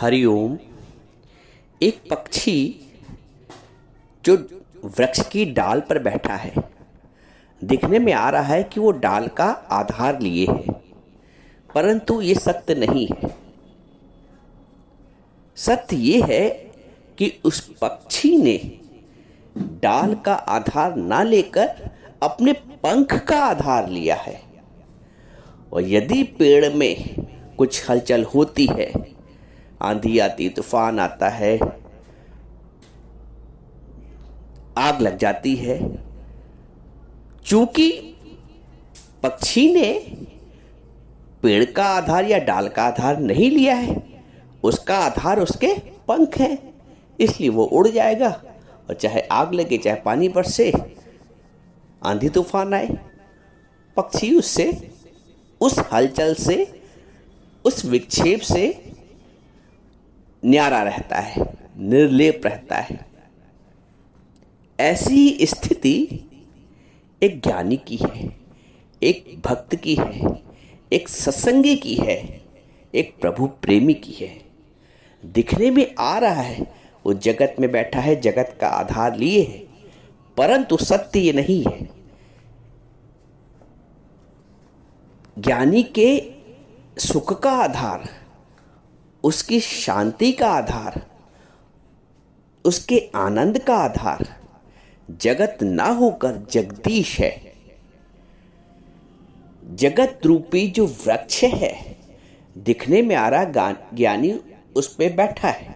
हरिओम। एक पक्षी जो वृक्ष की डाल पर बैठा है, दिखने में आ रहा है कि वो डाल का आधार लिए है, परंतु ये सत्य नहीं है। सत्य ये है कि उस पक्षी ने डाल का आधार ना लेकर अपने पंख का आधार लिया है। और यदि पेड़ में कुछ हलचल होती है, आंधी आती, तूफान आता है, आग लग जाती है, चूंकि पक्षी ने पेड़ का आधार या डाल का आधार नहीं लिया है, उसका आधार उसके पंख हैं, इसलिए वो उड़ जाएगा। और चाहे आग लगे, चाहे पानी बरसे, आंधी तूफान आए, पक्षी उससे, उस हलचल से, उस विक्षेप से न्यारा रहता है, निर्लेप रहता है। ऐसी स्थिति एक ज्ञानी की है, एक भक्त की है, एक सत्संगी की है, एक प्रभु प्रेमी की है। दिखने में आ रहा है वो जगत में बैठा है, जगत का आधार लिए है, परंतु सत्य ये नहीं है। ज्ञानी के सुख का आधार, उसकी शांति का आधार, उसके आनंद का आधार जगत ना होकर जगदीश है। जगत रूपी जो वृक्ष है, दिखने में आ रहा ज्ञानी उस पे बैठा है,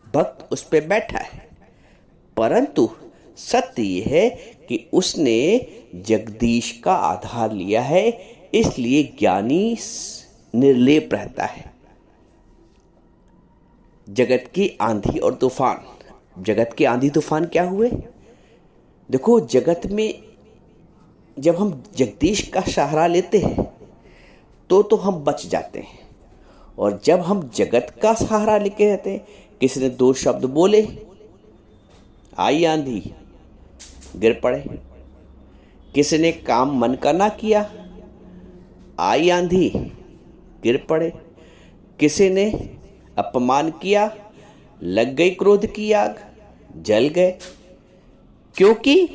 भक्त उस पे बैठा है, परंतु सत्य ये है कि उसने जगदीश का आधार लिया है, इसलिए ज्ञानी निर्लेप रहता है। जगत की आंधी और तूफान, जगत के आंधी तूफान क्या हुए? देखो, जगत में जब हम जगदीश का सहारा लेते हैं तो हम बच जाते हैं। और जब हम जगत का सहारा लेके रहते हैं, किसी ने दो शब्द बोले, आई आंधी, गिर पड़े। किसी ने काम मन का ना किया, आई आंधी, गिर पड़े। किसी ने अपमान किया, लग गई क्रोध की आग, जल गए। क्योंकि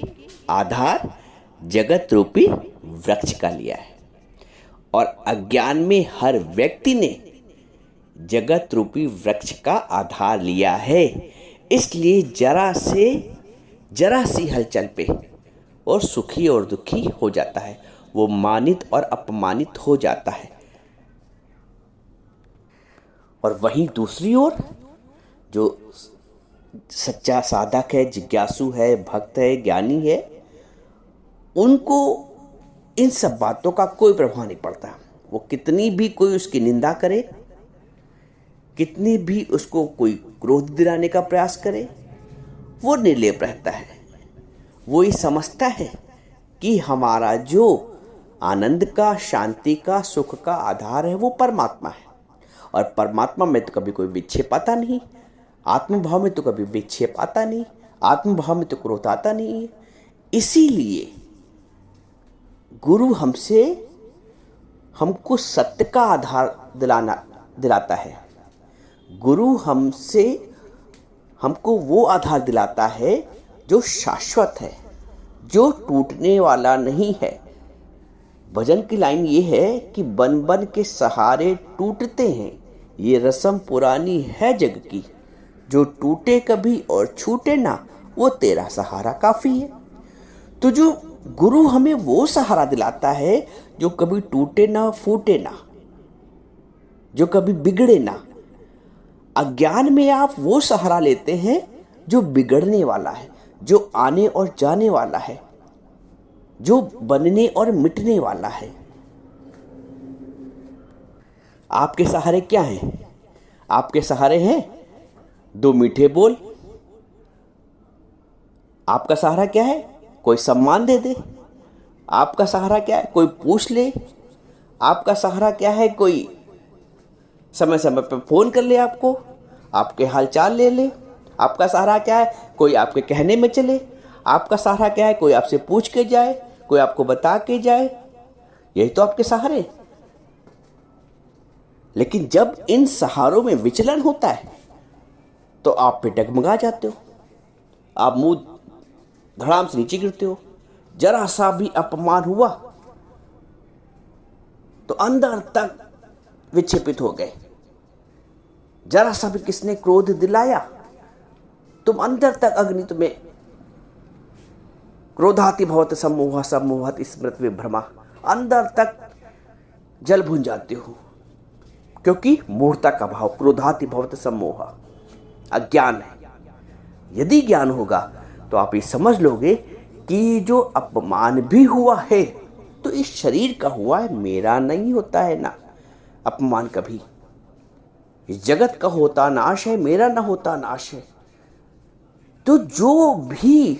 आधार जगत रूपी वृक्ष का लिया है। और अज्ञान में हर व्यक्ति ने जगत रूपी वृक्ष का आधार लिया है, इसलिए जरा सी हलचल पे और सुखी और दुखी हो जाता है, वो मानित और अपमानित हो जाता है। और वहीं दूसरी ओर जो सच्चा साधक है, जिज्ञासु है, भक्त है, ज्ञानी है, उनको इन सब बातों का कोई प्रभाव नहीं पड़ता। वो कितनी भी कोई उसकी निंदा करे, कितनी भी उसको कोई क्रोध दिलाने का प्रयास करे, वो निर्लेप रहता है। वो ये समझता है कि हमारा जो आनंद का, शांति का, सुख का आधार है वो परमात्मा है। और परमात्मा में तो कभी कोई विक्षेप आता नहीं, आत्मभाव में तो कभी विक्षेप आता नहीं, आत्मभाव में तो क्रोध आता नहीं है। इसीलिए गुरु हमको सत्य का आधार दिलाता है। गुरु हमको वो आधार दिलाता है जो शाश्वत है, जो टूटने वाला नहीं है। भजन की लाइन ये है कि बन बन के सहारे टूटते हैं, ये रस्म पुरानी है जग की, जो टूटे कभी और छूटे ना, वो तेरा सहारा काफी है। तो जो गुरु हमें वो सहारा दिलाता है जो कभी टूटे ना, फूटे ना, जो कभी बिगड़े ना। अज्ञान में आप वो सहारा लेते हैं जो बिगड़ने वाला है, जो आने और जाने वाला है, जो बनने और मिटने वाला है। आपके सहारे क्या हैं? आपके सहारे हैं दो मीठे बोल। आपका सहारा क्या है? कोई सम्मान दे दे। आपका सहारा क्या है? कोई पूछ ले। आपका सहारा क्या है? कोई समय समय पर फोन कर ले, आपके हालचाल ले ले। आपका सहारा क्या है? कोई आपके कहने में चले। आपका सहारा क्या है? कोई आपसे पूछ के जाए, कोई आपको बता के जाए। यही तो आपके सहारे। लेकिन जब इन सहारों में विचलन होता है तो आप पे डगमगा जाते हो, आप मुंह धड़ाम से नीचे गिरते हो। जरा सा भी अपमान हुआ तो अंदर तक विक्षेपित हो गए। जरा सा भी किसने क्रोध दिलाया तुम अंदर तक अग्नि तुम्हें क्रोधाति भवत सम्मोह सम्मोहत स्मृत विभ्रमा, अंदर तक जल भुन जाते हो, क्योंकि मूर्ता का भाव क्रोधाति भवत सम्मोह अज्ञान है। यदि ज्ञान होगा तो आप ये समझ लोगे कि जो अपमान भी हुआ है तो इस शरीर का हुआ है, मेरा नहीं होता है ना अपमान कभी। इस जगत का होता नाश है, मेरा ना होता नाश है। तो जो भी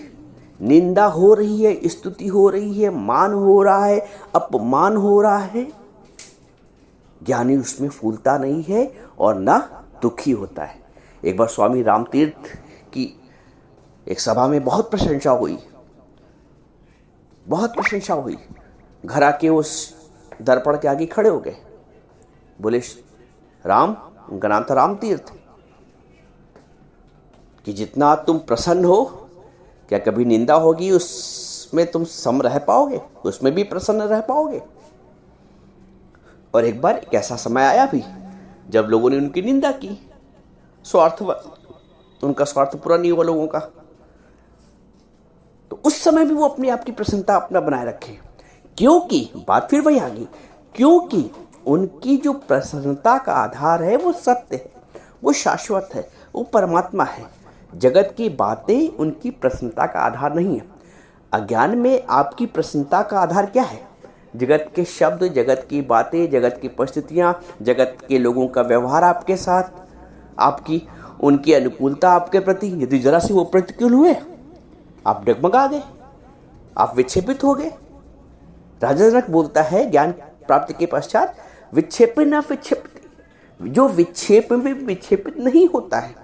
निंदा हो रही है, स्तुति हो रही है, मान हो रहा है, अपमान हो रहा है, ज्ञानी उसमें फूलता नहीं है और ना दुखी होता है। एक बार स्वामी रामतीर्थ की एक सभा में बहुत प्रशंसा हुई, बहुत प्रशंसा हुई। घर आके उस दर्पण के आगे खड़े हो गए, बोले राम, उनका नाम था रामतीर्थ, कि जितना तुम प्रसन्न हो क्या कभी निंदा होगी उसमें तुम सम रह पाओगे, उसमें भी प्रसन्न रह पाओगे? और एक बार एक ऐसा समय आया भी जब लोगों ने उनकी निंदा की, उनका स्वार्थ पूरा नहीं हुआ लोगों का, तो उस समय भी वो अपने आप की प्रसन्नता अपना बनाए रखे, क्योंकि बात फिर वही आ गई, क्योंकि उनकी जो प्रसन्नता का आधार है वो सत्य है, वो शाश्वत है, वो परमात्मा है। जगत की बातें उनकी प्रसन्नता का आधार नहीं है। अज्ञान में आपकी प्रसन्नता का आधार क्या है? जगत के शब्द, जगत की बातें, जगत की परिस्थितियाँ, जगत के लोगों का व्यवहार आपके साथ, आपकी उनकी अनुकूलता आपके प्रति। यदि जरा से वो प्रतिकूल हुए आप डगमगा गए, आप विक्षेपित हो गए। राजा जनक बोलता है ज्ञान प्राप्ति के पश्चात विक्षेप न विक्षेपित, जो विक्षेप में विक्षेपित नहीं होता है,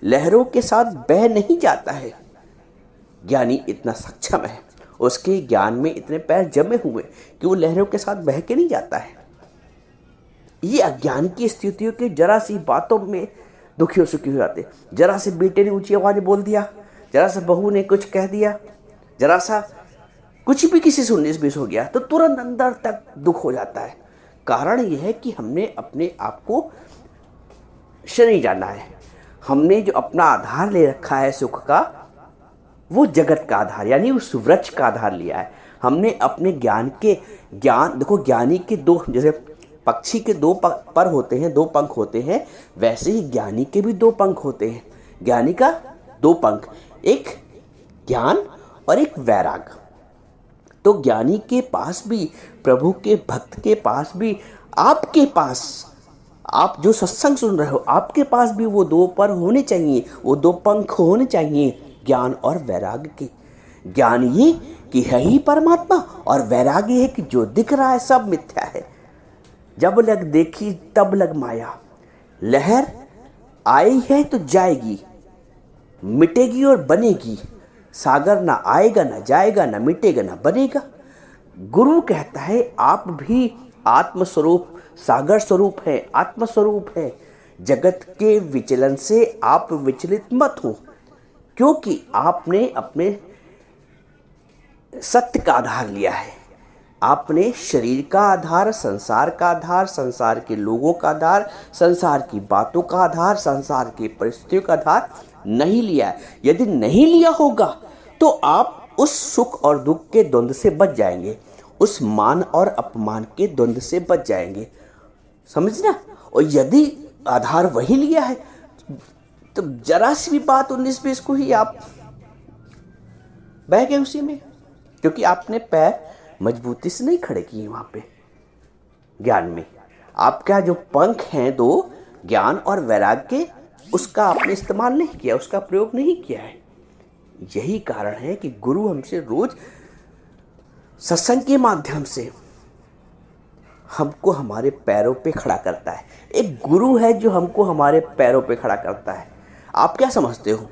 लहरों के साथ बह नहीं जाता है, ज्ञानी इतना सक्षम है, उसके ज्ञान में इतने पैर जमे हुए कि वो लहरों के साथ बह के नहीं जाता है। ये अज्ञान की स्थितियों के जरा सी बातों में दुखी हो सुखी हो जाते। जरा से बेटे ने ऊंची आवाज में बोल दिया, जरा सा बहू ने कुछ कह दिया, जरा सा कुछ भी किसी से 19-20 हो गया तो तुरंत अंदर तक दुख हो जाता है। कारण यह है कि हमने अपने आप को शनि जाना है। हमने जो अपना आधार ले रखा है सुख का, वो जगत का आधार यानी उस वृक्ष का आधार लिया है हमने अपने ज्ञान। देखो ज्ञानी के दो, जैसे पक्षी के दो पर होते हैं, दो पंख होते हैं, वैसे ही ज्ञानी के भी 2 पंख होते हैं। ज्ञानी का 2 पंख, एक ज्ञान और एक वैराग। तो ज्ञानी के पास भी, प्रभु के भक्त के पास भी, आपके पास, आप जो सत्संग सुन रहे हो, आपके पास भी वो 2 पर होने चाहिए, वो 2 पंख होने चाहिए, ज्ञान और वैराग के। ज्ञान ये कि है ही परमात्मा, और वैराग ये है कि जो दिख रहा है सब मिथ्या है। जब लग देखी तब लग माया, लहर आई है तो जाएगी, मिटेगी और बनेगी। सागर ना आएगा ना जाएगा, ना मिटेगा ना बनेगा। गुरु कहता है आप भी आत्मस्वरूप, सागर स्वरूप है, आत्मस्वरूप है। जगत के विचलन से आप विचलित मत हो, क्योंकि आपने अपने सत्य का आधार लिया है। आपने शरीर का आधार, संसार का आधार, संसार के लोगों का आधार, संसार की बातों का आधार, संसार की परिस्थितियों का आधार नहीं लिया है। यदि नहीं लिया होगा तो आप उस सुख और दुख के द्वंद्व से बच जाएंगे, उस मान और अपमान के द्वंद्व से बच जाएंगे, समझना। और यदि आधार वही लिया है तो जरा सी भी बात 19-20 को ही आप बह गए उसी में, क्योंकि आपने पैर मजबूती से नहीं खड़े किए वहां पे। ज्ञान में आपका जो पंख हैं 2, ज्ञान और वैराग के, उसका आपने इस्तेमाल नहीं किया, उसका प्रयोग नहीं किया है। यही कारण है कि गुरु हमसे रोज सत्संग के माध्यम से हमको हमारे पैरों पे खड़ा करता है। एक गुरु है जो हमको हमारे पैरों पे खड़ा करता है। आप क्या समझते हो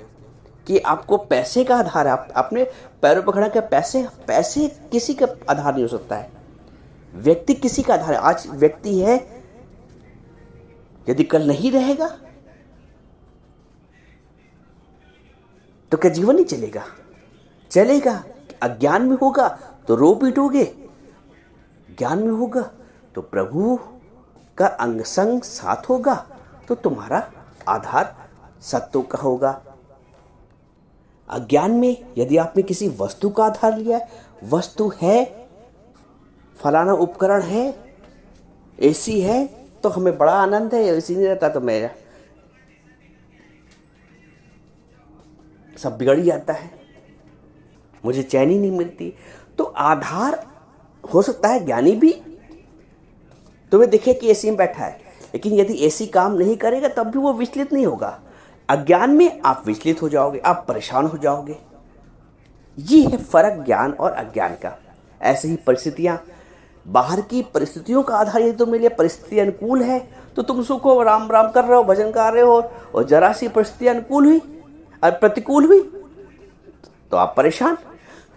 कि आपको पैसे का आधार है, आप अपने पैरों पे खड़ा किया? पैसे किसी का आधार नहीं हो सकता है, व्यक्ति किसी का आधार है। आज व्यक्ति है यदि कल नहीं रहेगा तो क्या जीवन नहीं चलेगा? चलेगा। अज्ञान में होगा तो रो पीटोगे, ज्ञान में होगा तो प्रभु का अंग संग साथ होगा, तो तुम्हारा आधार सत्य का होगा। अज्ञान में यदि आपने किसी वस्तु का आधार लिया, वस्तु है, फलाना उपकरण है, एसी है, तो हमें बड़ा आनंद है, एसी नहीं रहता तो मेरा सब बिगड़ जाता है, मुझे चैन ही नहीं मिलती। तो आधार हो सकता है ज्ञानी भी तुम्हें दिखे कि एसी में बैठा है, लेकिन यदि एसी काम नहीं करेगा तब भी वो विचलित नहीं होगा। अज्ञान में आप विचलित हो जाओगे, आप परेशान हो जाओगे। ये है फर्क ज्ञान और अज्ञान का। ऐसे ही परिस्थितियां, बाहर की परिस्थितियों का आधार यदि तुम्हारे लिए परिस्थिति अनुकूल है तो तुम सुख हो, राम राम कर रहे हो, भजन गा रहे हो, और जरा सी परिस्थिति अनुकूल हुई और प्रतिकूल हुई तो आप परेशान।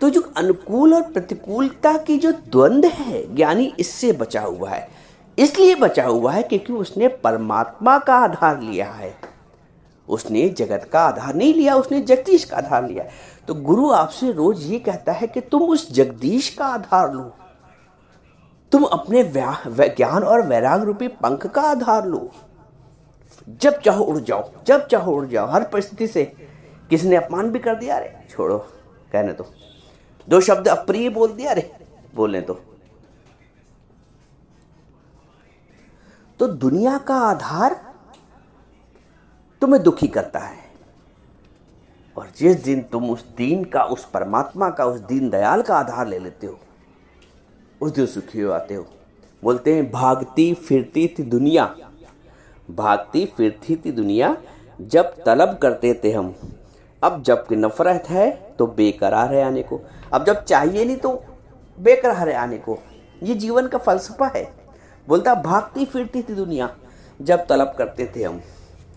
तो जो अनुकूल और प्रतिकूलता की जो द्वंद्व है, ज्ञानी इससे बचा हुआ है। इसलिए बचा हुआ है क्योंकि उसने परमात्मा का आधार लिया है, उसने जगत का आधार नहीं लिया, उसने जगदीश का आधार लिया। तो गुरु आपसे रोज ये कहता है कि तुम उस जगदीश का आधार लो, तुम अपने ज्ञान और वैराग रूपी पंख का आधार लो। जब चाहो उड़ जाओ, जब चाहो उड़ जाओ, हर परिस्थिति से। किसी ने अपमान भी कर दिया, अरे छोड़ो, कहने तो, दो शब्द अप्रिय बोल दिया, अरे बोलने तो दुनिया का आधार तुम्हें दुखी करता है, और जिस दिन तुम उस दीन का, उस परमात्मा का, उस दीन दयाल का आधार ले लेते हो, उस दिन सुखी हो आते हो। बोलते हैं भागती फिरती थी दुनिया, भागती फिरती थी दुनिया, जब तलब करते थे हम, अब जब कि नफरत है तो बेकरार है आने को। अब जब चाहिए नहीं तो बेकरार है आने को। ये जीवन का फलसफा है। बोलता भागती फिरती थी दुनिया, जब तलब करते थे हम,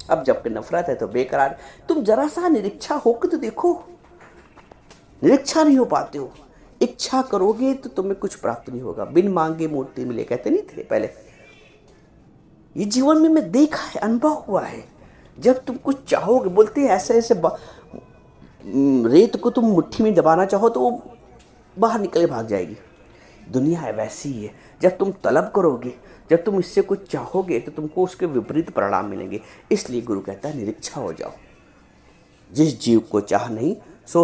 अब जब कि नफरत है तो बेकरार। तुम जरा सा निरीक्षा होकर तो देखो, निरीक्षा नहीं हो पाते हो। इच्छा करोगे तो तुम्हें कुछ प्राप्त नहीं होगा। बिन मांगे मूर्ति मिले, कहते नहीं थे पहले। ये जीवन में मैं देखा है, अनुभव हुआ है। जब तुम कुछ चाहोगे, बोलते हैं ऐसे ऐसे रेत को तुम मुट्ठी में दबाना चाहो तो वो बाहर निकले भाग जाएगी। दुनिया है वैसी ही है। जब तुम तलब करोगे, जब तुम इससे कुछ चाहोगे तो तुमको उसके विपरीत परिणाम मिलेंगे। इसलिए गुरु कहता है निरीक्षा हो जाओ। जिस जीव को चाह नहीं सो